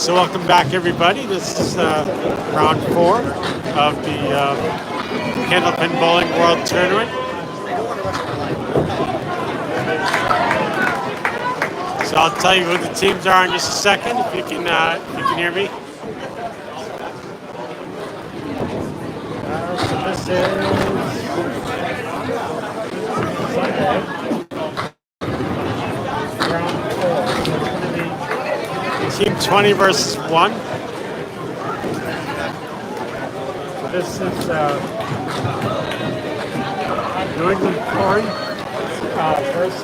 So welcome back, everybody. This is round 4 of the Candlepin Bowling World Tournament. So I'll tell you who the teams are in just a second, if you can hear me. So this is round 4. Team 20 versus 1. So this is New England Corn versus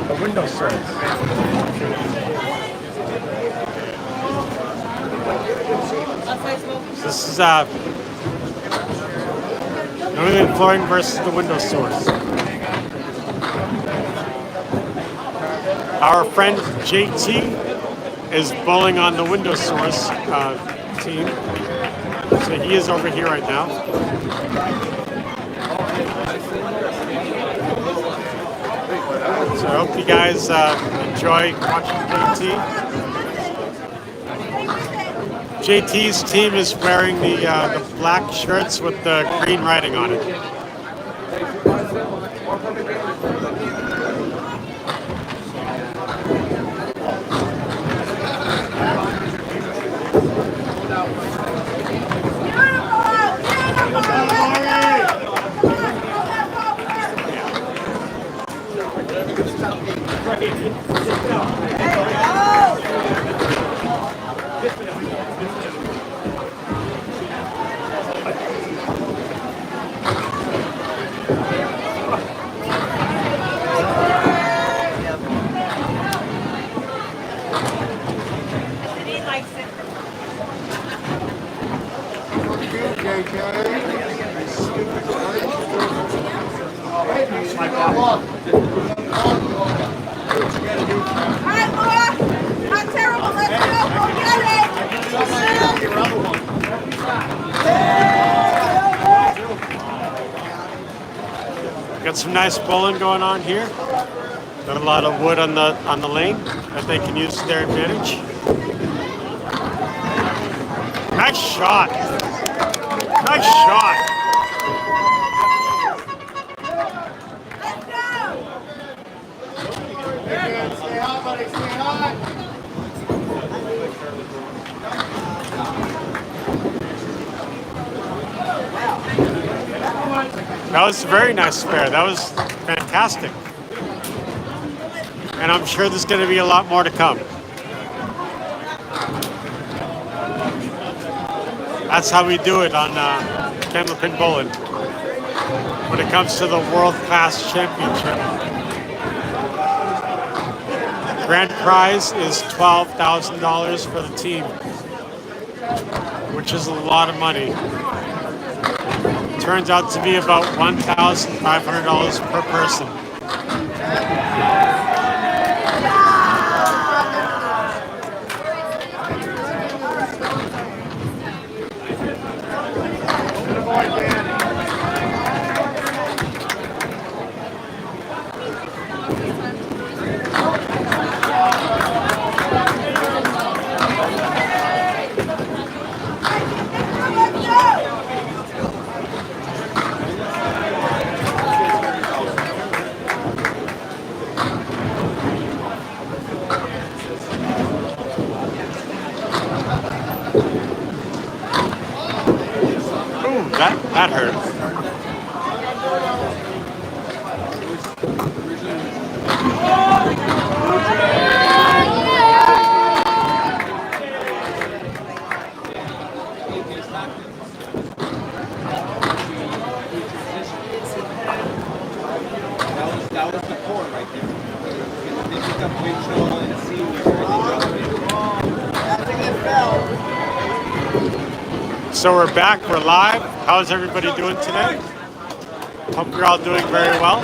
the Window Source. So this is New England Flooring versus the Window Source. Our friend JT is bowling on the Window Source team. So he is over here right now. So I hope you guys enjoy watching JT. JT's team is wearing the black shirts with the green writing on it. Got some nice bowling going on here. Got a lot of wood on the lane that they can use to their advantage. Nice shot. Nice shot. Stay hot, buddy. Stay hot. That was a very nice spare. That was fantastic. And I'm sure there's going to be a lot more to come. That's how we do it on Candlepin Bowling when it comes to the World Class Championship. Grand prize is $12,000 for the team, which is a lot of money. Turns out to be about $1,500 per person. That hurt. That was the core right there. They picked up Rachel and So we're back, we're live. How's everybody doing today? Hope you're all doing very well.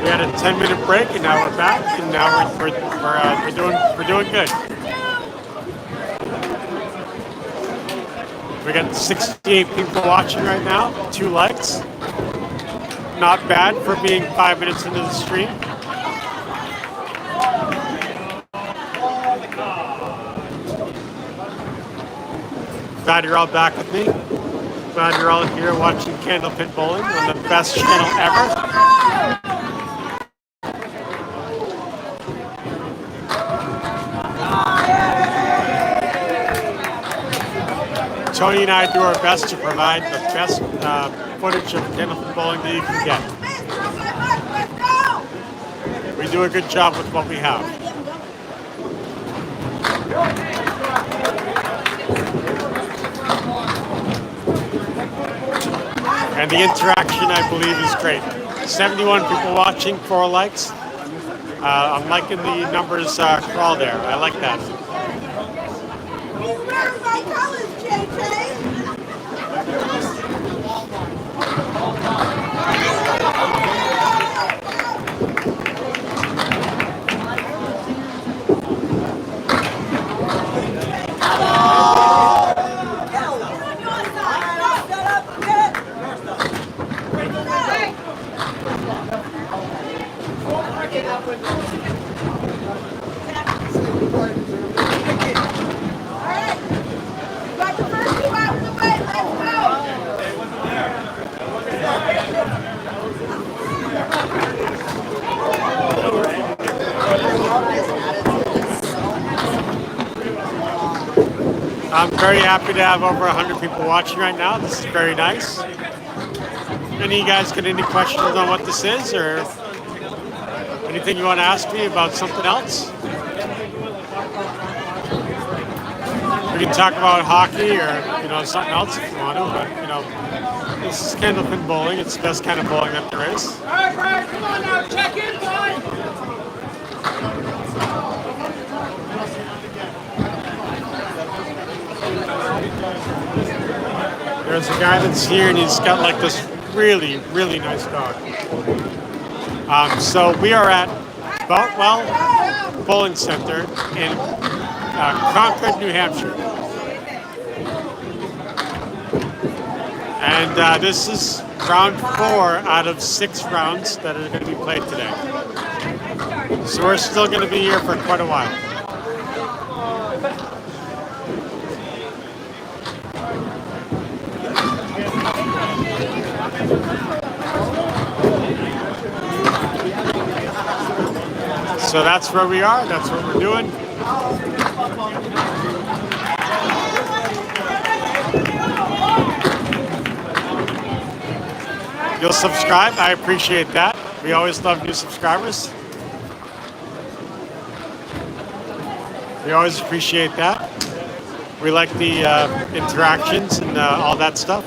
We had a 10-minute break and now we're back, and now we're doing good. We got 68 people watching right now, 2 likes. not bad for being 5 minutes into the stream. Glad you're all back with me. Glad you're all here watching Candlepin Bowling on the best channel ever. Tony and I do our best to provide the best footage of Candlepin Bowling that you can get. We do a good job with what we have. And the interaction, I believe, is great. 71 people watching, 4 likes. I'm liking the numbers crawl there. I like that. He's wearing my colors, JJ. I'm very happy to have over 100 people watching right now. This is very nice. Any of you guys got any questions on what this is, or anything you want to ask me about something else? We can talk about hockey or something else if you want to. But this is Candlepin Bowling. It's the best kind of bowling that there is. All right, Brian, come on now, check in, bud. There's a guy that's here and he's got like this really, really nice dog. So we are at Boutwell Bowling Center in Concord, New Hampshire. And this is round 4 out of 6 rounds that are going to be played today. So we're still going to be here for quite a while. So that's where we are, that's what we're doing. You'll subscribe, I appreciate that. We always love new subscribers. We always appreciate that. We like the interactions and all that stuff.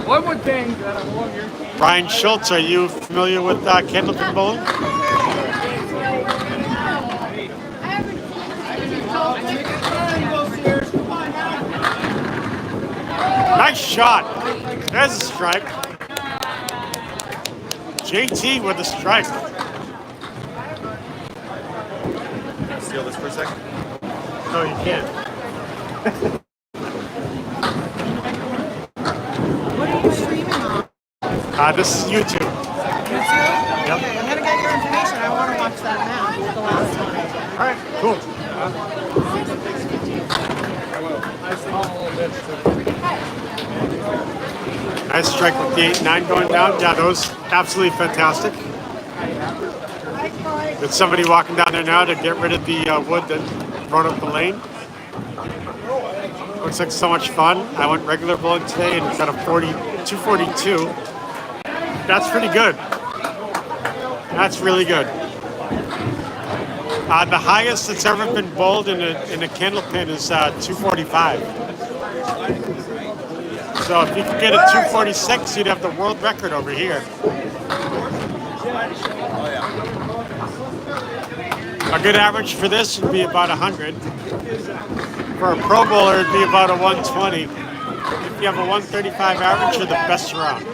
One more thing that I love your team. Brian Schultz, are you familiar with Candlepin Bowling? Nice shot. There's a strike. JT with a strike. Steal this for a second. No, you can't. What are you streaming on? This is YouTube. YouTube? Yep. Okay, I'm gonna get your information. I want to watch that now. The last one. All right, cool. Nice strike with the 8-9 going down. Yeah, those absolutely fantastic. There's somebody walking down there now to get rid of the wood that brought up the lane. Looks like so much fun. I went regular bowling today and got a 242. That's pretty good. That's really good. The highest that's ever been bowled in a Candlepin is 245. So if you could get a 246, you'd have the world record over here. A good average for this would be about 100. For a pro bowler, it'd be about a 120. If you have a 135 average, you're the best around.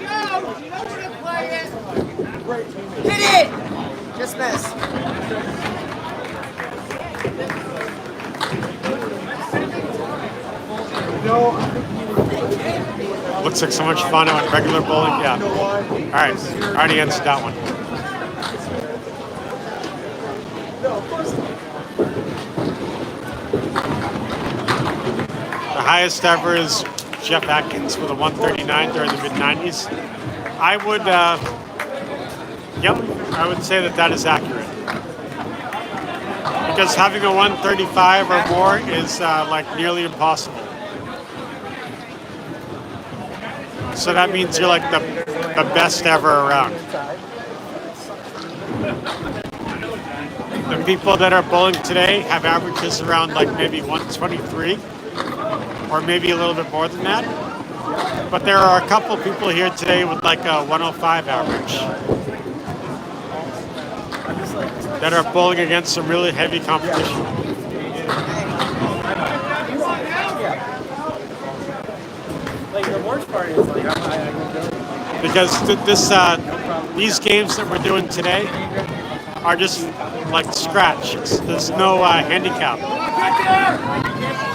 Hit it! Just miss. Looks like so much fun on regular bowling. Yeah. All right. Already answered that one. The highest ever is Jeff Atkins with a 139 during the mid-90s. I would, I would say that is accurate. Because having a 135 or more is like nearly impossible. So that means you're like the best ever around. The people that are bowling today have averages around like maybe 123 or maybe a little bit more than that. But there are a couple people here today with like a 105 average that are bowling against some really heavy competition. Like the worst part is like Because these games that we're doing today are just like scratch. There's no handicap.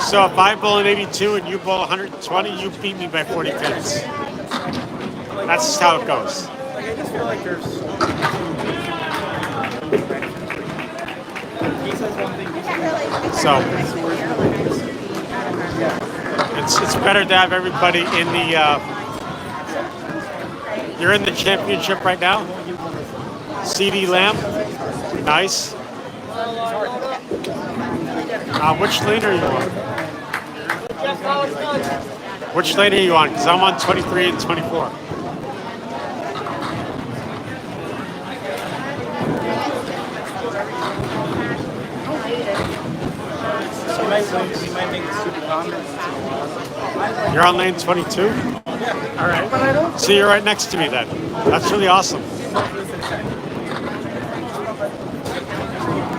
So if I bowl an 82 and you bowl 120, you beat me by 40 pins. That's just how it goes. Like I just feel like there's So it's better to have everybody in the. You're in the championship right now. CD Lamb, nice. Which lane are you on? Which lane are you on? Because I'm on 23 and 24. You're on lane 22? All right. So you're right next to me then. That's really awesome.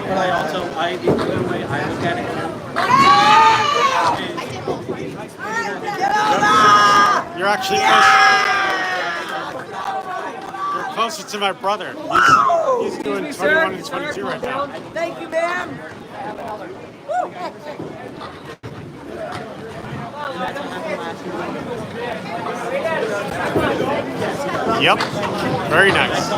But I also, the other way I look at it You're actually close. You're closer to my brother. He's doing 21 and 22 right now. Thank you, ma'am. Yep. Very nice.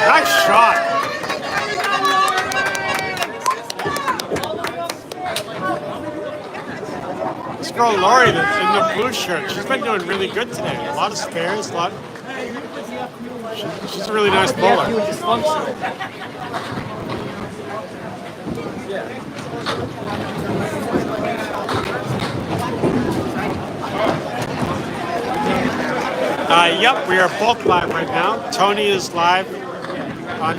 Nice shot. This girl Lori that's in the blue shirt, she's been doing really good today. A lot of spares, she's a really nice bowler. Yep, we are both live right now. Tony is live on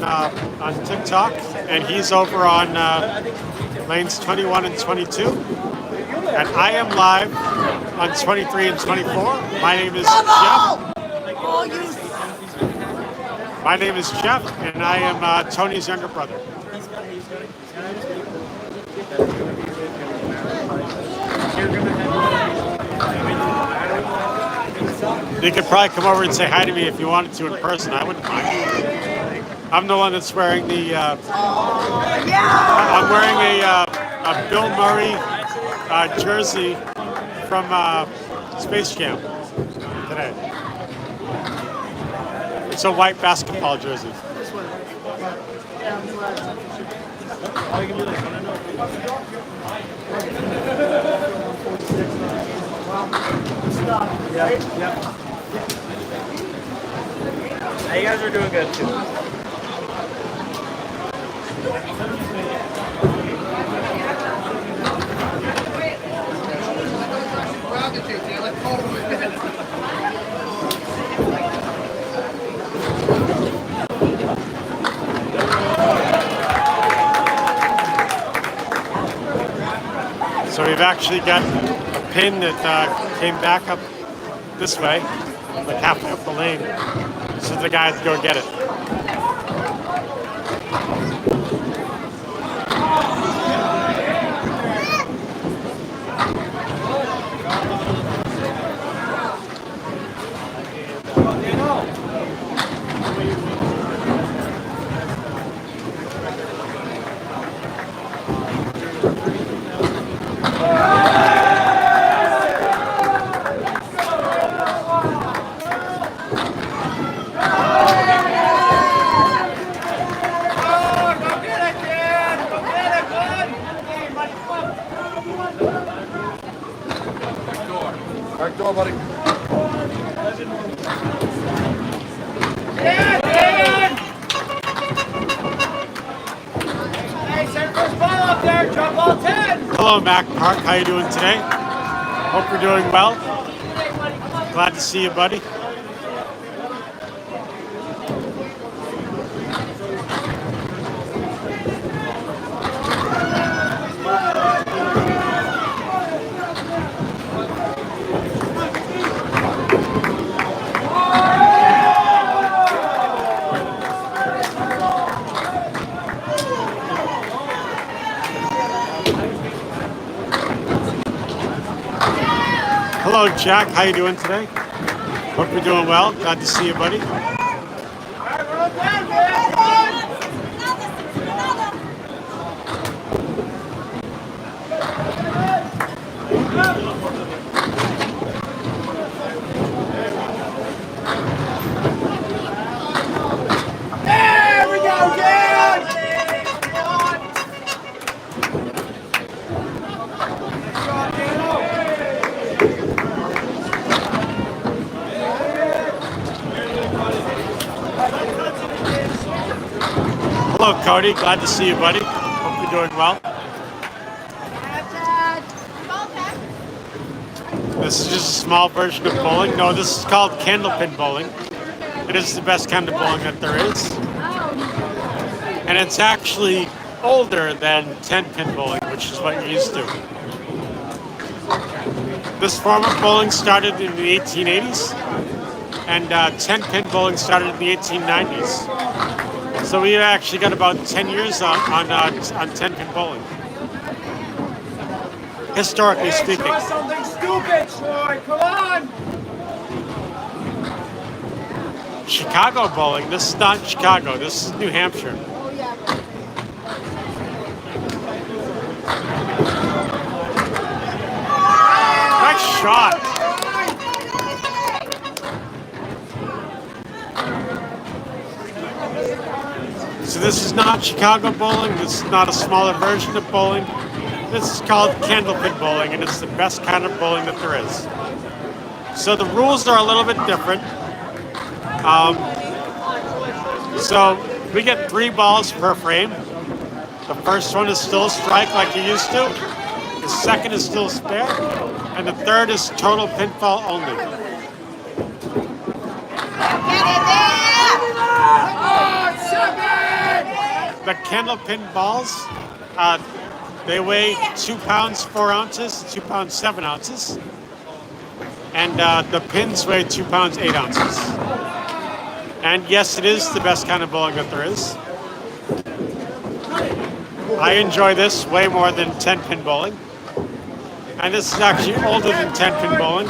TikTok, and he's over on lanes 21 and 22. And I am live on 23 and 24. My name is Jeff. My name is Jeff, and I am Tony's younger brother. You could probably come over and say hi to me if you wanted to in person. I wouldn't mind. I'm the one that's wearing the. I'm wearing a Bill Murray jersey from Space Jam today. It's a white basketball jersey. Yeah. Now you guys are doing good too. So we've actually got a pin that came back up this way, like halfway up the lane. So the guys go get it. Back door, buddy. Dan! Hey, send first ball up there. Drop ball 10. Hello, Mac Park. How you doing today? Hope you're doing well. Glad to see you, buddy. Hello, Jack. How you doing today? Hope you're doing well. Glad to see you, buddy. All right, we're on down, man. Come on. There we go, Dan! Hello, Cody. Glad to see you, buddy. Hope you're doing well. This is just a small version of bowling. No, this is called Candlepin bowling. It is the best kind of bowling that there is. And it's actually older than 10-pin bowling, which is what you're used to. This form of bowling started in the 1880s, and 10-pin bowling started in the 1890s. So we actually got about 10 years on 10-pin bowling, historically speaking. Try something stupid, Troy. Come on. Chicago bowling. This is not Chicago. This is New Hampshire. Nice shot. So this is not Chicago bowling. This is not a smaller version of bowling. This is called Candlepin bowling, and it's the best kind of bowling that there is. So the rules are a little bit different. So we get 3 balls per frame. The first one is still a strike like you used to. The second is still spare. And the third is total pinfall only. The Candlepin balls, they weigh 2 pounds 4 ounces, 2 pounds 7 ounces. And the pins weigh 2 pounds 8 ounces. And yes, it is the best kind of bowling that there is. I enjoy this way more than 10-pin bowling. And this is actually older than 10-pin bowling.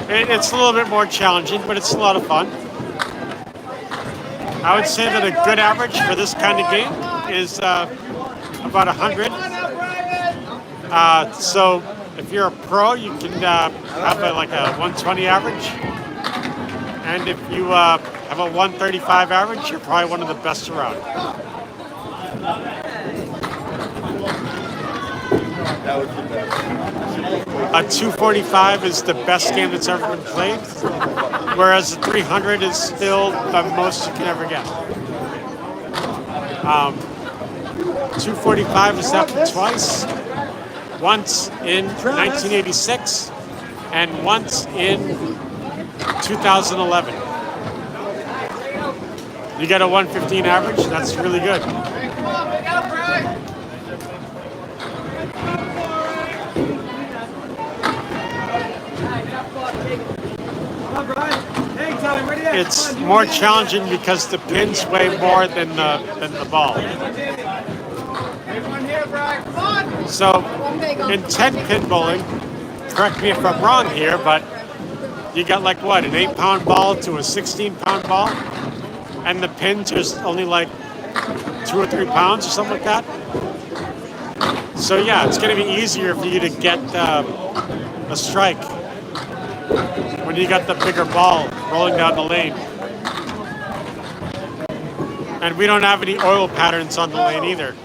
It's a little bit more challenging, but it's a lot of fun. I would say that a good average for this kind of game is about 100. So if you're a pro, you can have like a 120 average. And if you have a 135 average, you're probably one of the best around. A 245 is the best game that's ever been played, whereas a 300 is still the most you can ever get. 245 has happened twice, once in 1986 and once in 2011. You get a 115 average, that's really good. It's more challenging because the pins weigh more than the ball. So in 10-pin bowling, correct me if I'm wrong here, but you got like what, an 8-pound ball to a 16-pound ball, and the pins are only like 2 or 3 pounds or something like that. So yeah, it's going to be easier for you to get a strike when you got the bigger ball rolling down the lane. And we don't have any oil patterns on the lane either.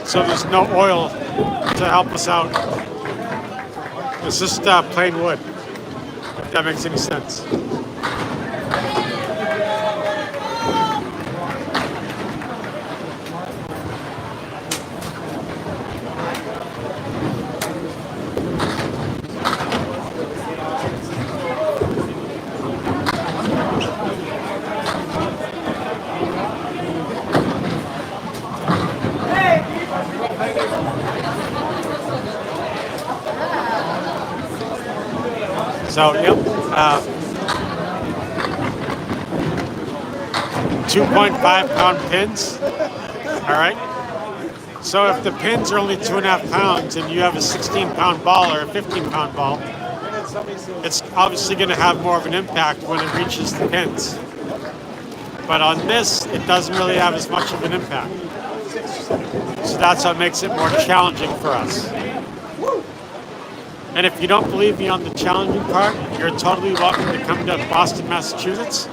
So there's no oil to help us out. It's just plain wood, if that makes any sense. So, yep, 2.5-pound pins. All right. So if the pins are only 2.5 pounds and you have a 16-pound ball or a 15-pound ball, it's obviously going to have more of an impact when it reaches the pins. But on this, it doesn't really have as much of an impact. So that's what makes it more challenging for us. And if you don't believe me on the challenging part, you're totally welcome to come to Boston, Massachusetts,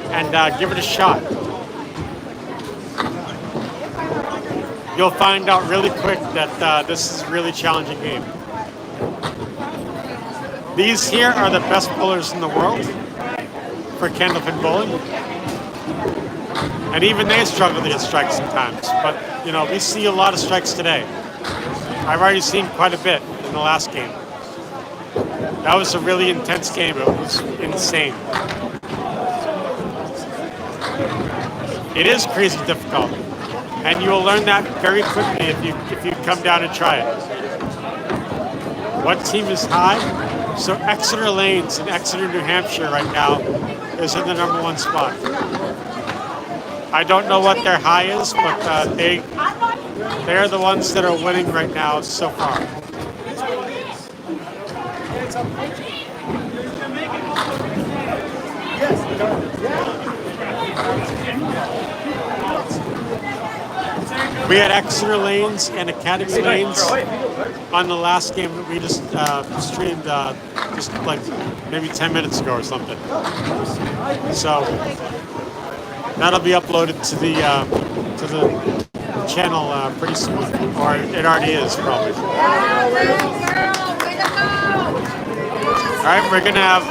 and give it a shot. You'll find out really quick that this is a really challenging game. These here are the best bowlers in the world for Candlepin bowling. And even they struggle to get strikes sometimes. But, you know, we see a lot of strikes today. I've already seen quite a bit in the last game. That was a really intense game. It was insane. It is crazy difficult. And you will learn that very quickly if you come down and try it. What team is high? So Exeter Lanes in Exeter, New Hampshire right now is in the #1 spot. I don't know what their high is, but they're the ones that are winning right now so far. We had Exeter Lanes and Academy Lanes on the last game that we just streamed just like maybe 10 minutes ago or something. So that'll be uploaded to the channel pretty soon, or it already is probably. All right, we're gonna have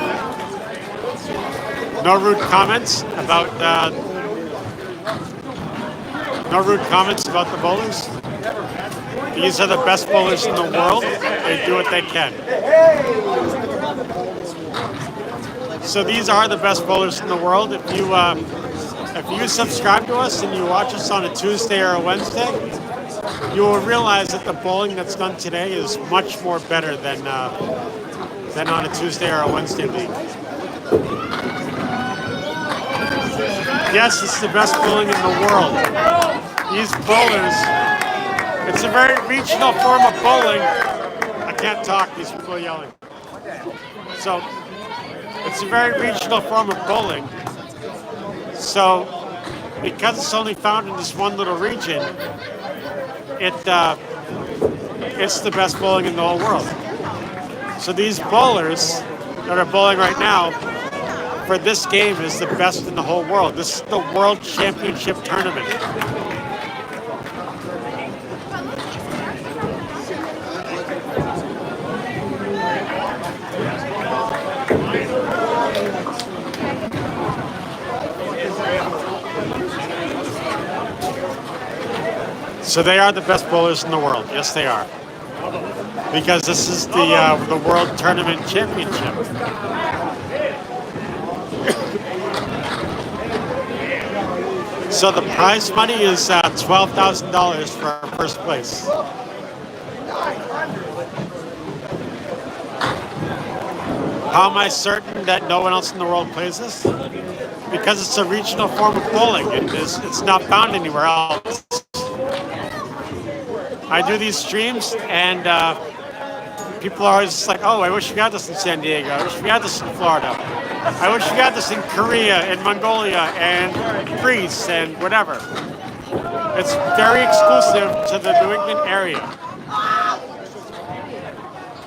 no rude comments about the bowlers. These are the best bowlers in the world. They do what they can. So these are the best bowlers in the world. If you subscribe to us and you watch us on a Tuesday or a Wednesday, you will realize that the bowling that's done today is much more better than on a Tuesday or a Wednesday league. Yes, it's the best bowling in the world. These bowlers, it's a very regional form of bowling. I can't talk, these people are yelling. So, it's a very regional form of bowling. So, because it's only found in this one little region, it's the best bowling in the whole world. So these bowlers that are bowling right now for this game is the best in the whole world. This is the World Championship Tournament. So they are the best bowlers in the world. Yes, they are. Because this is the World Tournament Championship. So the prize money is $12,000 for first place. How am I certain that no one else in the world plays this? Because it's a regional form of bowling. It's not found anywhere else. I do these streams and people are always just like, oh, I wish we had this in San Diego. I wish we had this in Florida. I wish we had this in Korea and Mongolia and Greece and whatever. It's very exclusive to the New England area.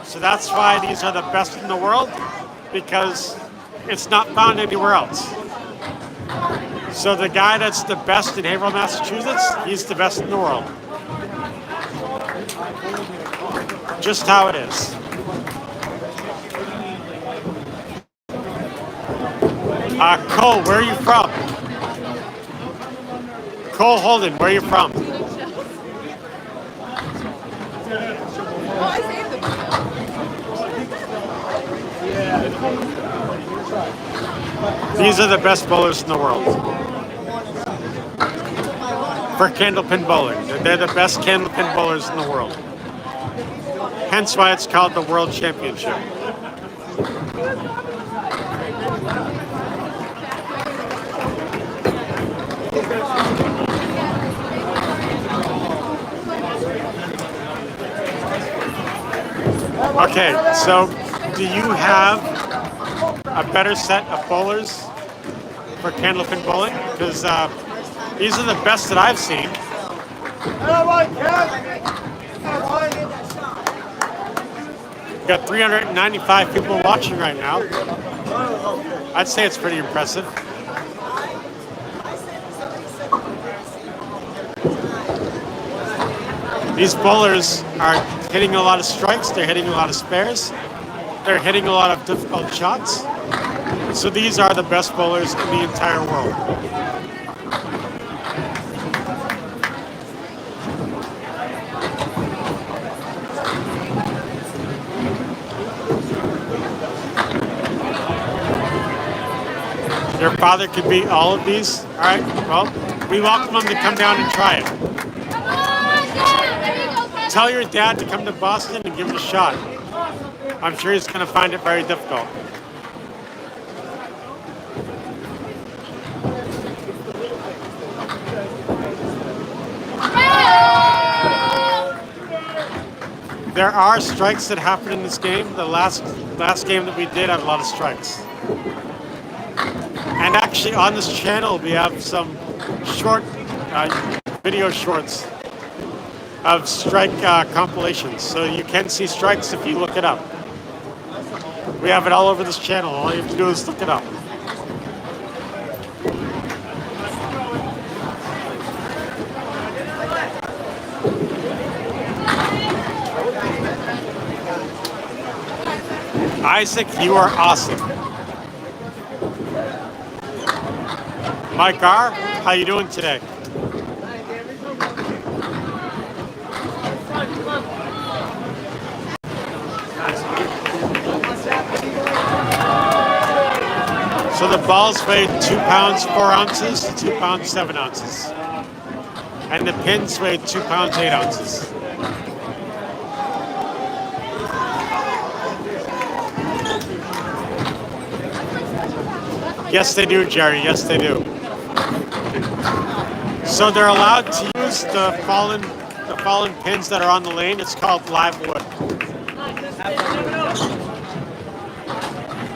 So that's why these are the best in the world, because it's not found anywhere else. So the guy that's the best in Haverhill, Massachusetts, he's the best in the world. Just how it is. Cole, where are you from? Cole Holden, where are you from? These are the best bowlers in the world for candlepin bowling. They're the best candlepin bowlers in the world. Hence why it's called the World Championship. Okay, so do you have a better set of bowlers for candlepin bowling? Because these are the best that I've seen. We've got 395 people watching right now. I'd say it's pretty impressive. These bowlers are hitting a lot of strikes, they're hitting a lot of spares, they're hitting a lot of difficult shots. So these are the best bowlers in the entire world. Your father could beat all of these? All right, well, we welcome him to come down and try it. Tell your dad to come to Boston and give it a shot. I'm sure he's going to find it very difficult. There are strikes that happen in this game. The last game that we did had a lot of strikes. And actually on this channel we have some short video shorts of strike compilations. So you can see strikes if you look it up. We have it all over this channel. All you have to do is look it up. Isaac, you are awesome. Mike R., how you doing today? So the balls weigh 2 pounds 4 ounces, 2 pounds 7 ounces. And the pins weigh 2 pounds 8 ounces. Yes, they do, Jerry. Yes, they do. So they're allowed to use the fallen pins that are on the lane. It's called live wood.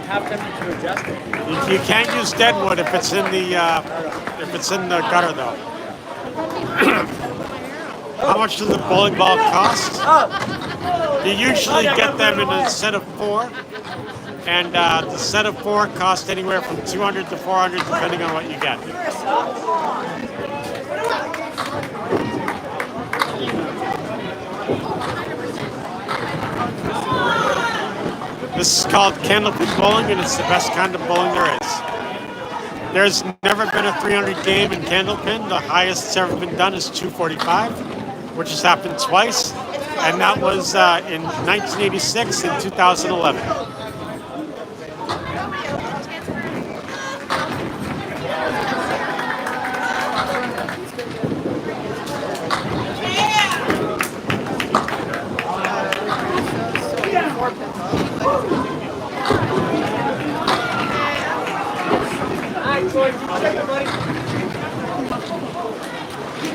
Have them to adjust it. You can't use dead wood if it's in the gutter, though. How much does the bowling ball cost? You usually get them in a set of 4. And the set of 4 costs anywhere from $200 to $400, depending on what you get. This is called Candlepin bowling, and it's the best kind of bowling there is. There's never been a 300 game in Candlepin. The highest that's ever been done is 245, which has happened twice, and that was in 1986 and 2011.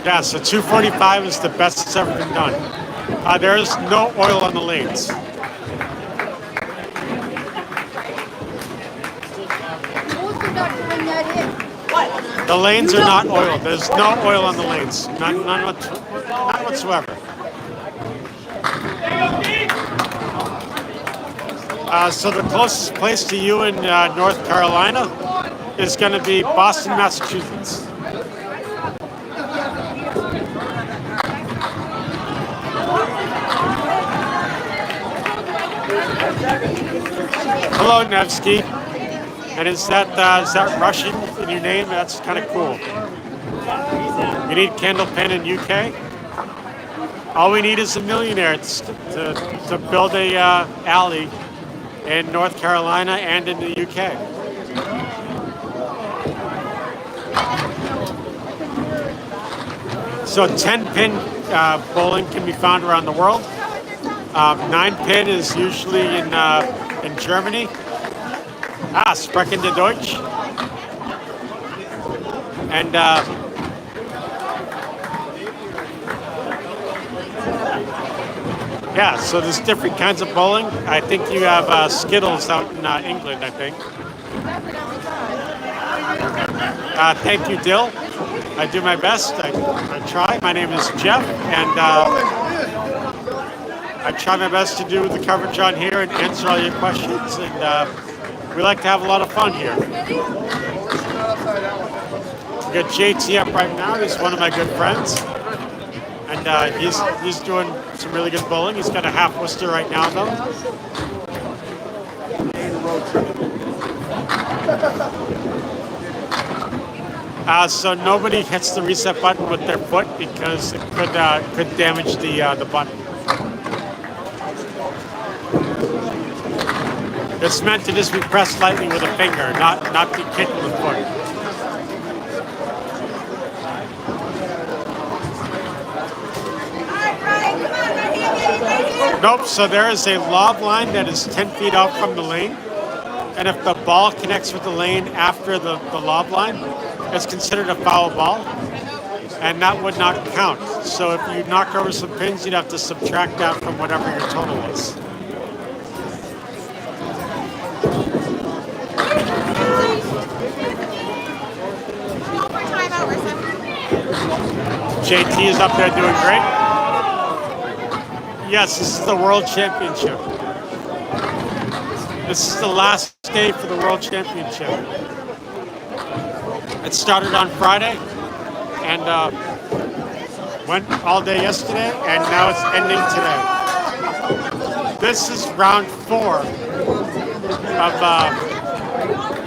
Yeah, so 245 is the best that's ever been done. There is no oil on the lanes. The lanes are not oiled. There's no oil on the lanes. None whatsoever. So the closest place to you in North Carolina is going to be Boston, Massachusetts. Hello, Nevsky. And is that Russian in your name? That's kind of cool. You need Candlepin in UK? All we need is a millionaire to build a alley in North Carolina and in the UK. So 10-pin bowling can be found around the world. 9-pin is usually in Germany. Sprechen Sie Deutsch? And yeah, so there's different kinds of bowling. I think you have Skittles out in England, I think. Thank you, Dill. I do my best. I try. My name is Jeff, and I try my best to do the coverage on here and answer all your questions. And we like to have a lot of fun here. We got JT up right now. He's one of my good friends, and he's doing some really good bowling. He's got a half Worcester right now, though. So nobody hits the reset button with their foot because it could damage the button. It's meant to just be pressed lightly with a finger, not be kicked with the foot. Nope, so there is a lob line that is 10 feet out from the lane. And if the ball connects with the lane after the lob line, it's considered a foul ball. And that would not count. So if you knock over some pins, you'd have to subtract that from whatever your total is. JT is up there doing great. Yes, this is the World Championship. This is the last day for the World Championship. It started on Friday and went all day yesterday, and now it's ending today. This is round 4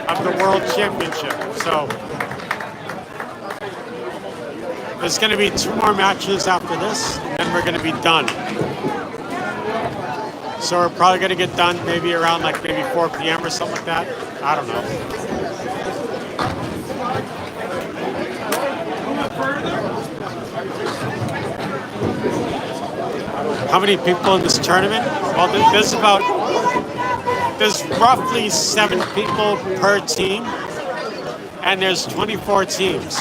of the World Championship. So there's going to be 2 more matches after this, and we're going to be done. So we're probably going to get done maybe around maybe 4 p.m. or something like that. I don't know. How many people in this tournament? Well, there's roughly 7 people per team, and there's 24 teams.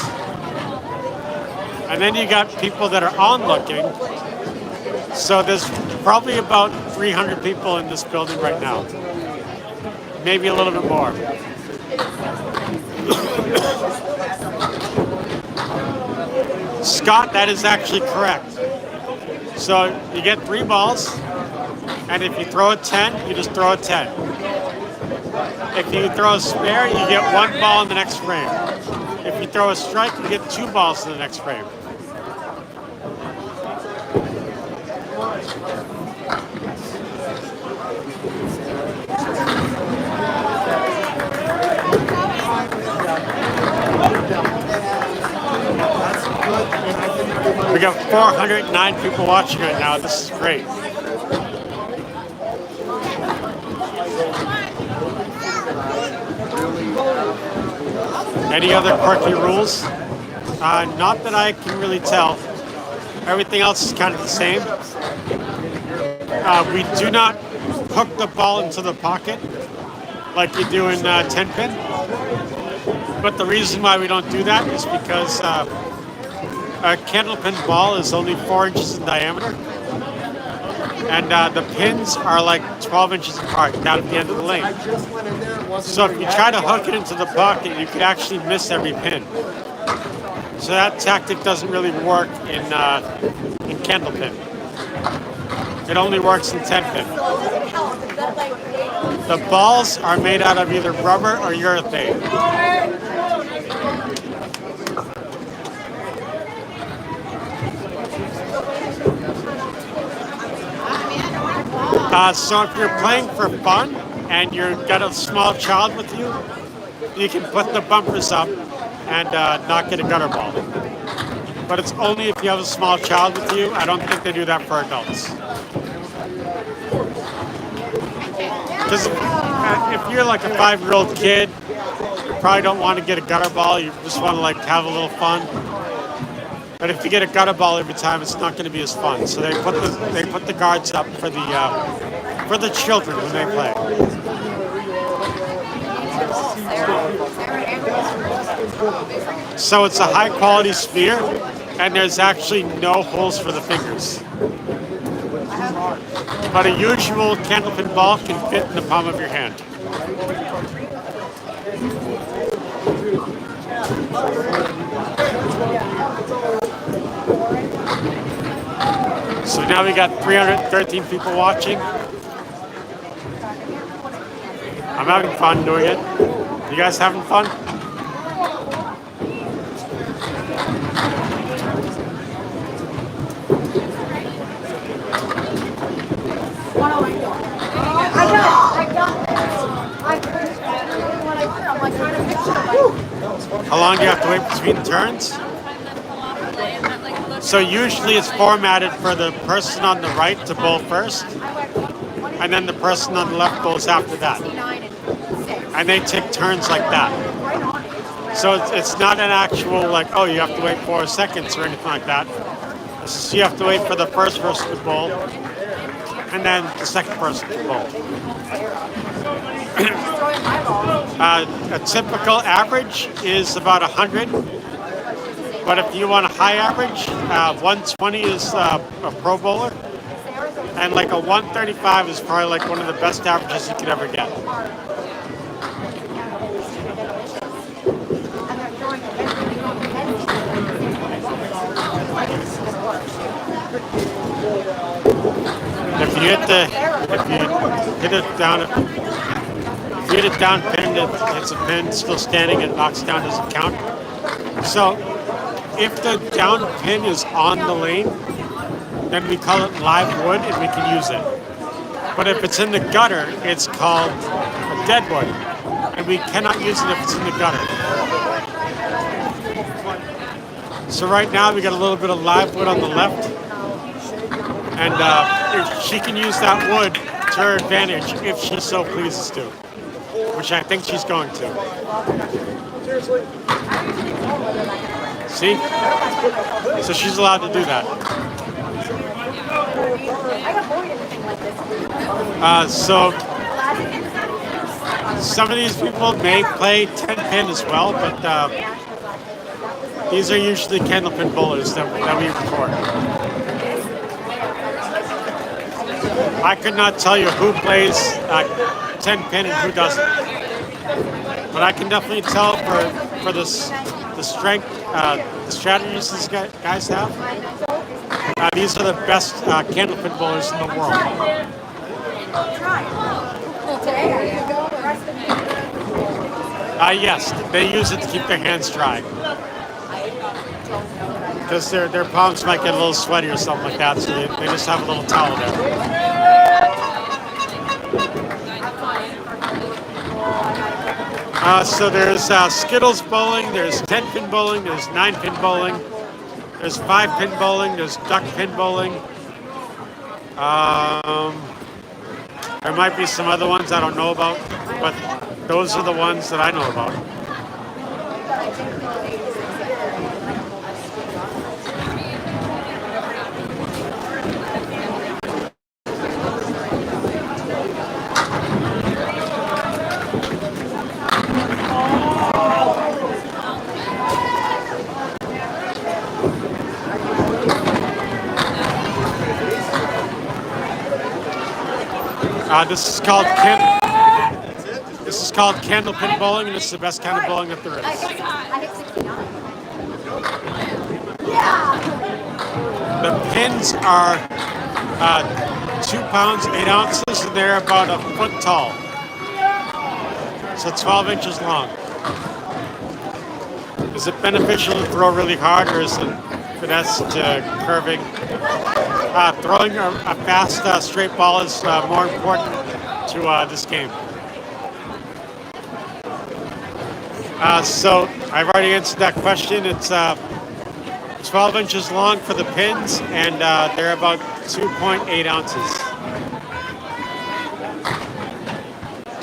And then you got people that are onlooking. So there's probably about 300 people in this building right now. Maybe a little bit more. Scott, that is actually correct. So you get 3 balls, and if you throw a 10, you just throw a 10. If you throw a spare, you get 1 ball in the next frame. If you throw a strike, you get 2 balls in the next frame. We got 409 people watching right now. This is great. Any other quirky rules? Not that I can really tell. Everything else is kind of the same. We do not hook the ball into the pocket like you do in 10-pin. But the reason why we don't do that is because a Candlepin ball is only 4 inches in diameter. And the pins are 12 inches apart down at the end of the lane. So if you try to hook it into the pocket, you could actually miss every pin. So that tactic doesn't really work in Candlepin. It only works in 10-pin. The balls are made out of either rubber or urethane. So if you're playing for fun and you've got a small child with you, you can put the bumpers up and not get a gutter ball. But it's only if you have a small child with you. I don't think they do that for adults. Because if you're like a 5-year-old kid, you probably don't want to get a gutter ball. You just want to like have a little fun. But if you get a gutter ball every time, it's not going to be as fun. So they put the guards up for the children when they play. So it's a high quality sphere, and there's actually no holes for the fingers. But a usual candlepin ball can fit in the palm of your hand. So now we got 313 people watching. I'm having fun doing it. You guys having fun? How long do you have to wait between turns? So usually it's formatted for the person on the right to bowl first, and then the person on the left bowls after that. And they take turns like that. So it's not an actual like, oh, you have to wait 4 seconds or anything like that. It's just you have to wait for the first person to bowl, and then the second person to bowl. A typical average is about 100, but if you want a high average, 120 is a pro bowler, and like a 135 is probably like one of the best averages you could ever get. If you hit it down pin, it's a pin still standing, it knocks down, doesn't count. So if the down pin is on the lane, then we call it live wood and we can use it. But if it's in the gutter, it's called a dead wood, and we cannot use it if it's in the gutter. So right now we got a little bit of live wood on the left, and if she can use that wood to her advantage if she so pleases to, which I think she's going to. See? So she's allowed to do that. So some of these people may play 10 pin as well, but these are usually candlepin bowlers that we record. I could not tell you who plays 10 pin and who doesn't, but I can definitely tell for the strength, the strategies these guys have. These are the best candlepin bowlers in the world. Yes, they use it to keep their hands dry, because their palms might get a little sweaty or something like that, so they just have a little towel there. So there's Skittles bowling, there's 10-pin bowling, there's 9-pin bowling, there's 5-pin bowling, there's duck pin bowling. There might be some other ones I don't know about, but those are the ones that I know about. This is called Candlepin bowling, and this is the best kind of bowling that there is. The pins are 2 pounds 8 ounces, and they're about a foot tall, so 12 inches long. Is it beneficial to throw really hard, or is it finesse to curving? Throwing a fast straight ball is more important to this game. So I've already answered that question. It's 12 inches long for the pins, and they're about 2.8 ounces.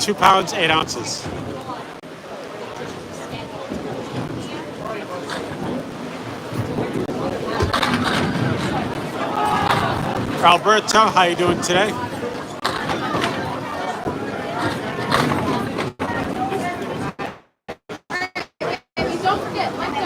2 pounds, 8 ounces. Alberto, how you doing today? Don't forget, let go.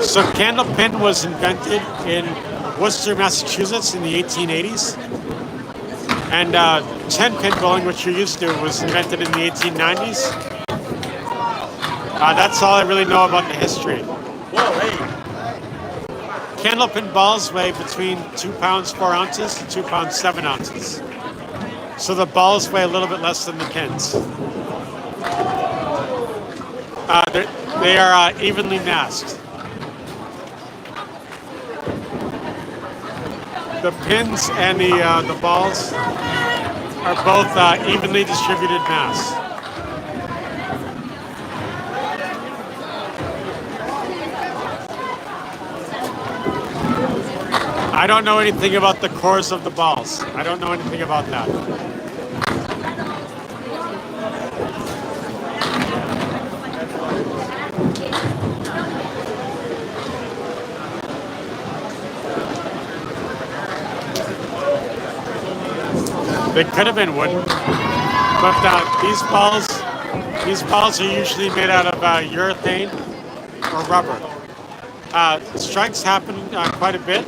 So Candlepin was invented in Worcester, Massachusetts in the 1880s. And 10-pin bowling, which you're used to, was invented in the 1890s. That's all I really know about the history. Candlepin balls weigh between 2 pounds 4 ounces to 2 pounds 7 ounces. So the balls weigh a little bit less than the pins. They are evenly masked. The pins and the balls are both evenly distributed mass. I don't know anything about the cores of the balls. I don't know anything about that. They could have been wooden, but these balls are usually made out of urethane or rubber. Strikes happen quite a bit.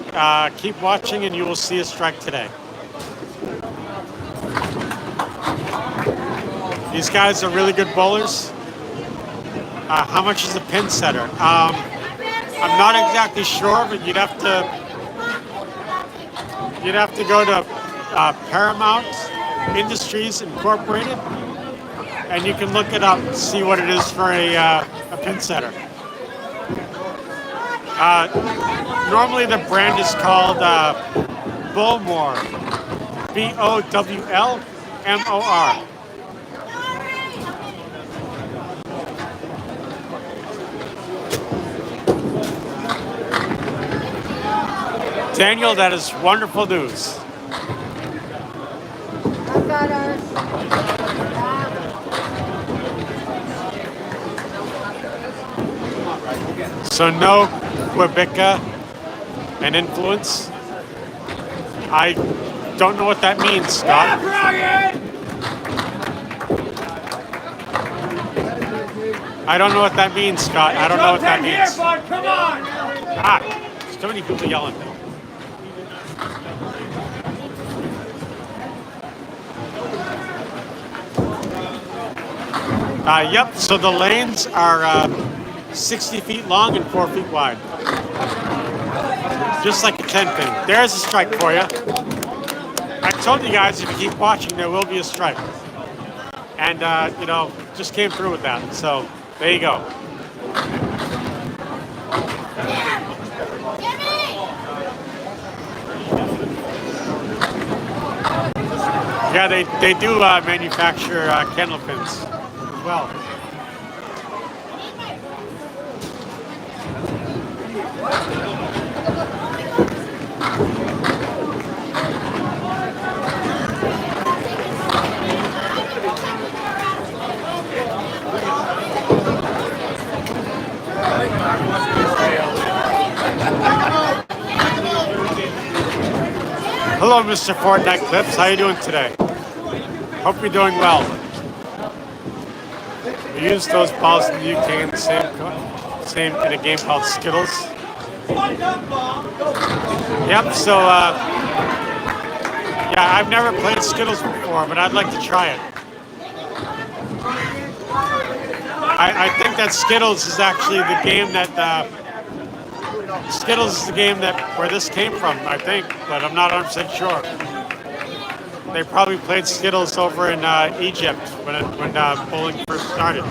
Keep watching and you will see a strike today. These guys are really good bowlers. How much is a pin setter? I'm not exactly sure, but you'd have to go to Paramount Industries Incorporated, and you can look it up, see what it is for a pin setter. Normally the brand is called Bowlmore, Bowlmor. Daniel, that is wonderful news. So no Quebeca and influence. I don't know what that means, Scott. I don't know what that means, Scott. I don't know what that means. Come on! There's too many people yelling. Yep, so the lanes are 60 feet long and 4 feet wide. Just like a 10-pin. There's a strike for you. I told you guys, if you keep watching, there will be a strike. And, just came through with that. So, there you go. Yeah, they do manufacture Candlepins as well. Hello, Mr. Fortnite Clips. How you doing today? Hope you're doing well. We use those balls in the UK in the same in a game called Skittles. Yep. So yeah, I've never played Skittles before, but I'd like to try it. I think that Skittles is actually the game that Skittles is the game where this came from, I think, but I'm not 100% sure. They probably played Skittles over in Egypt when bowling first started.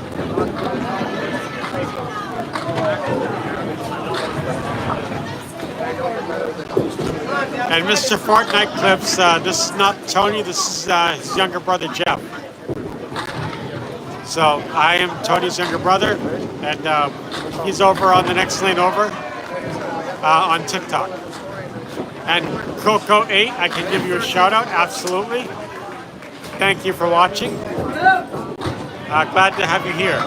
And Mr. Fortnite Clips, this is not Tony, this is his younger brother, Jeff. So I am Tony's younger brother, and he's over on the next lane over on TikTok. And Coco8, I can give you a shout out, absolutely. Thank you for watching. Glad to have you here.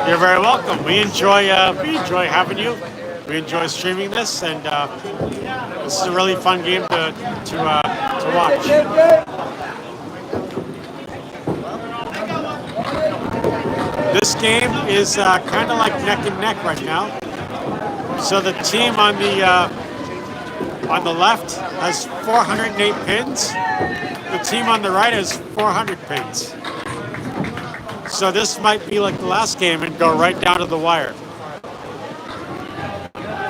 You're very welcome. We enjoy having you. We enjoy streaming this, and this is a really fun game to watch. This game is kind of like neck and neck right now. So the team on the left has 408 pins. The team on the right has 400 pins. So this might be like the last game and go right down to the wire.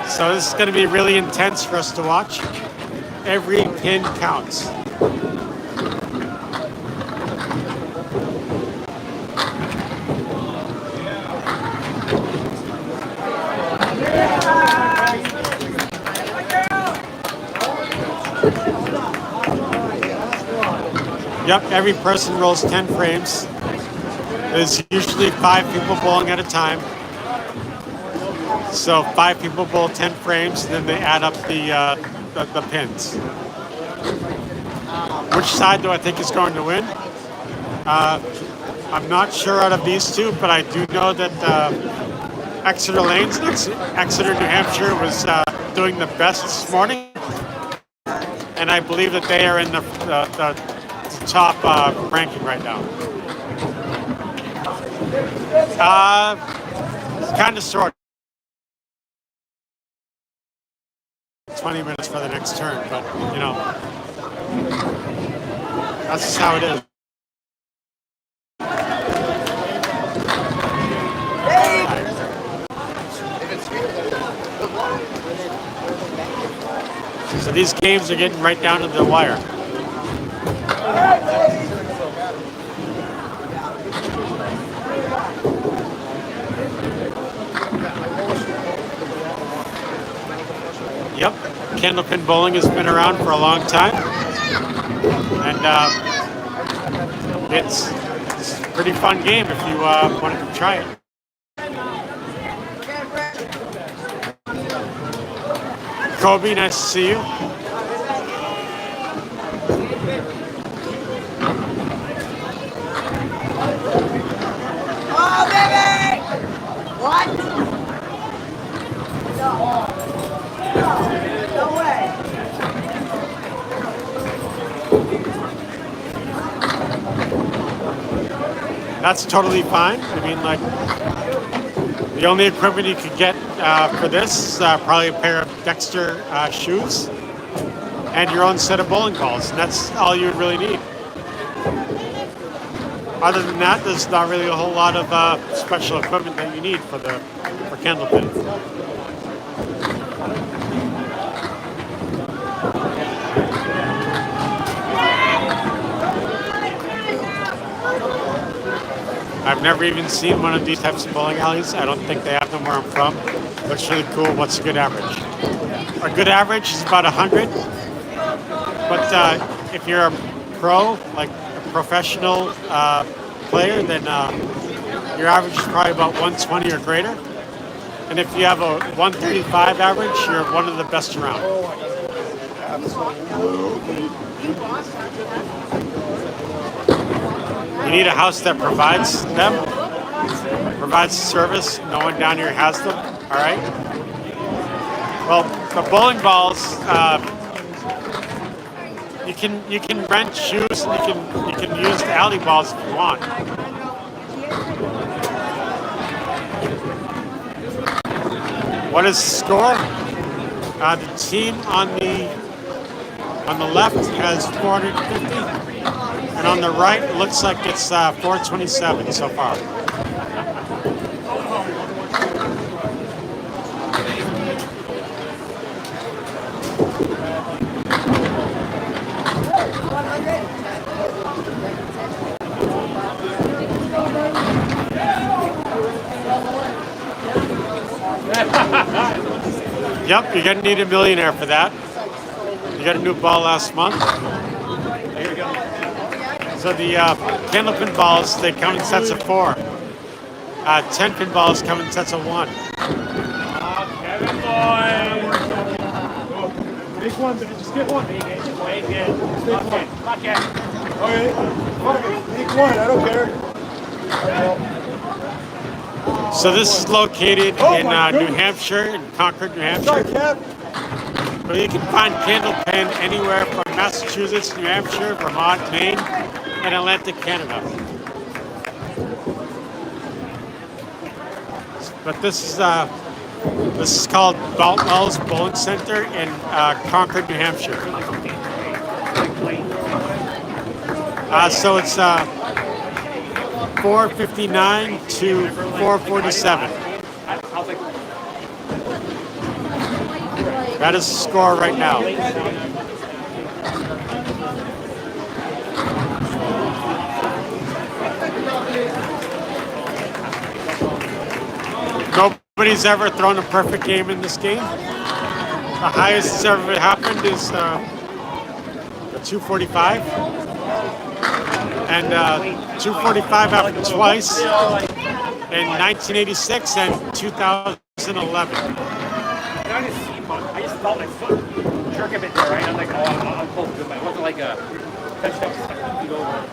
So this is going to be really intense for us to watch. Every pin counts. Yep, every person rolls 10 frames. There's usually 5 people bowling at a time. So 5 people bowl 10 frames, and then they add up the pins. Which side do I think is going to win? I'm not sure out of these two, but I do know that Exeter Lanes, Exeter, New Hampshire was doing the best this morning. And I believe that they are in the top ranking right now. Kind of sort. 20 minutes for the next turn, but you know, that's just how it is. So these games are getting right down to the wire. Yep, Candlepin bowling has been around for a long time, and it's a pretty fun game if you wanted to try it. Kobe, nice to see you. Oh, baby! What? No way. That's totally fine. I mean, like, the only equipment you could get for this is probably a pair of Dexter shoes and your own set of bowling balls, and that's all you would really need. Other than that, there's not really a whole lot of special equipment that you need for Candlepin. I've never even seen one of these types of bowling alleys. I don't think they have them where I'm from. Looks really cool. What's a good average? A good average is about 100. But if you're a pro, like a professional player, then your average is probably about 120 or greater. And if you have a 135 average, you're one of the best around. You need a house that provides them, provides service. No one down here has them. All right. Well, the bowling balls, you can rent shoes, and you can use the alley balls if you want. What is the score? The team on the left has 450. And on the right, it looks like it's 427 so far. Yep, you're gonna need a millionaire for that. You got a new ball last month. So the Candlepin balls, they come in sets of 4. 10-pin balls come in sets of 1. Big one, but just get one. Big one. Fuck it. Okay. Pick one, I don't care. So this is located in New Hampshire, in Concord, New Sorry, Hampshire. Cap. But you can find Candlepin anywhere from Massachusetts, New Hampshire, Vermont, Maine, and Atlantic Canada. But this is called Baltwell's Bowling Center in Concord, New Hampshire. So it's 459 to 447. That is the score right now. Nobody's ever thrown a perfect game in this game. The highest that's ever happened is a 245. And 245 happened twice in 1986 and 2011. I just felt my foot jerk a bit there, right? I'm like, oh, I'm close to it, but it wasn't like a touchdown feet over.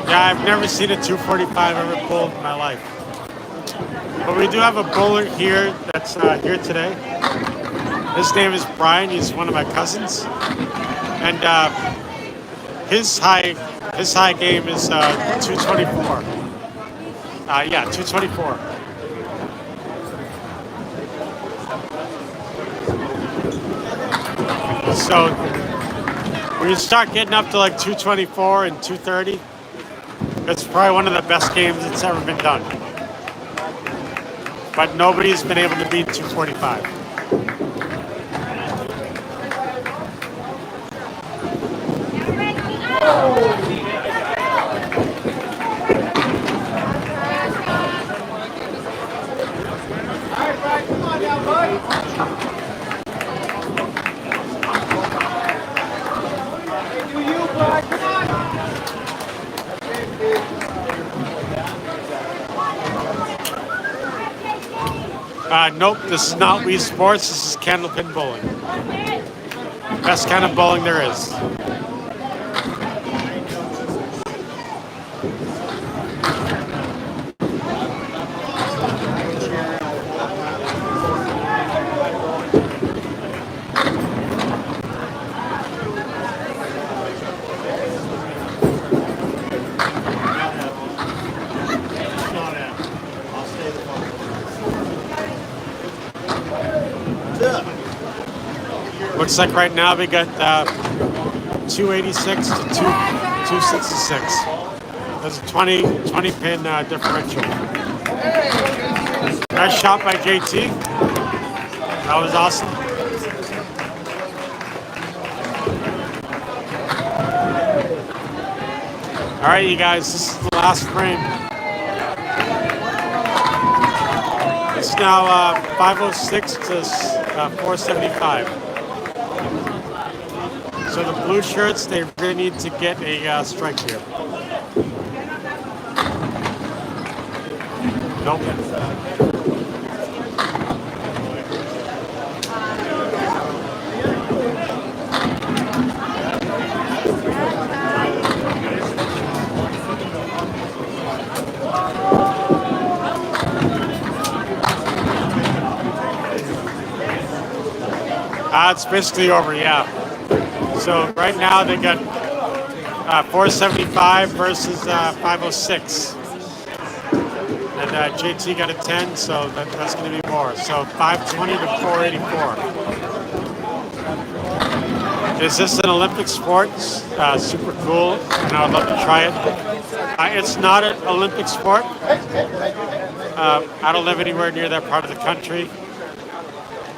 Yeah, I've never seen a 245 ever pulled in my life. But we do have a bowler here that's here today. His name is Brian. He's one of my cousins, and his high game is 224. Yeah, 224. So when you start getting up to like 224 and 230, it's probably one of the best games that's ever been done. But nobody's been able to beat 245. Nope, this is not Wii Sports. This is Candlepin bowling. Best kind of bowling there is. Looks like right now we got 286 to 266. There's a 20 pin differential. Nice shot by JT. That was awesome. All right, you guys, this is the last frame. It's now 506 to 475. So the blue shirts, they really need to get a strike here. Nope. It's basically over, yeah. So right now they got 475 versus 506. And JT got a 10, so that's going to be more. So 520 to 484. Is this an Olympic sport? Super cool, and I would love to try it. It's not an Olympic sport. I don't live anywhere near that part of the country.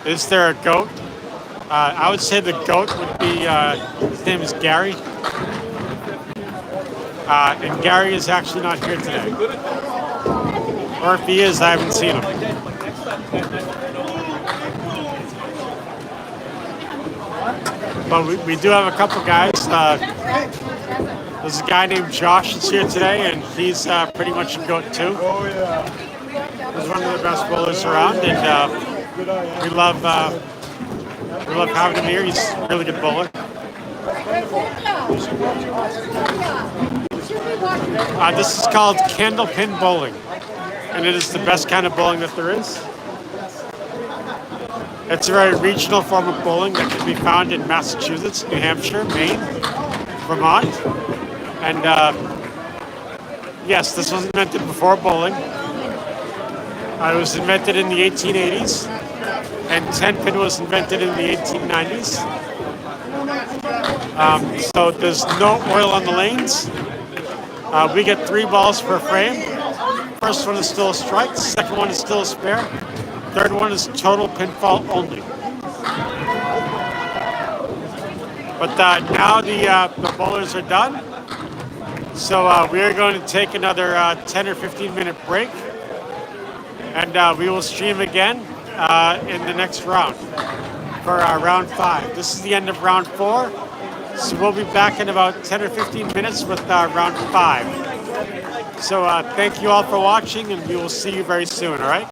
Is there a goat? I would say the goat would be, his name is Gary. And Gary is actually not here today. Or if he is, I haven't seen him. But we do have a couple guys. There's a guy named Josh that's here today, and he's pretty much a goat too. He's one of the best bowlers around, and we love having him here. He's a really good bowler. This is called Candlepin bowling, and it is the best kind of bowling that there is. It's a very regional form of bowling that can be found in Massachusetts, New Hampshire, Maine, Vermont. And yes, this was invented before bowling. It was invented in the 1880s, and 10-pin was invented in the 1890s. So there's no oil on the lanes. We get 3 balls per frame. First one is still a strike, second one is still a spare, third one is total pinfall only. But now the bowlers are done. So we are going to take another 10 or 15 minute break. And we will stream again in the next round for round 5. This is the end of round 4. So we'll be back in about 10 or 15 minutes with round 5. So thank you all for watching, and we will see you very soon, all right?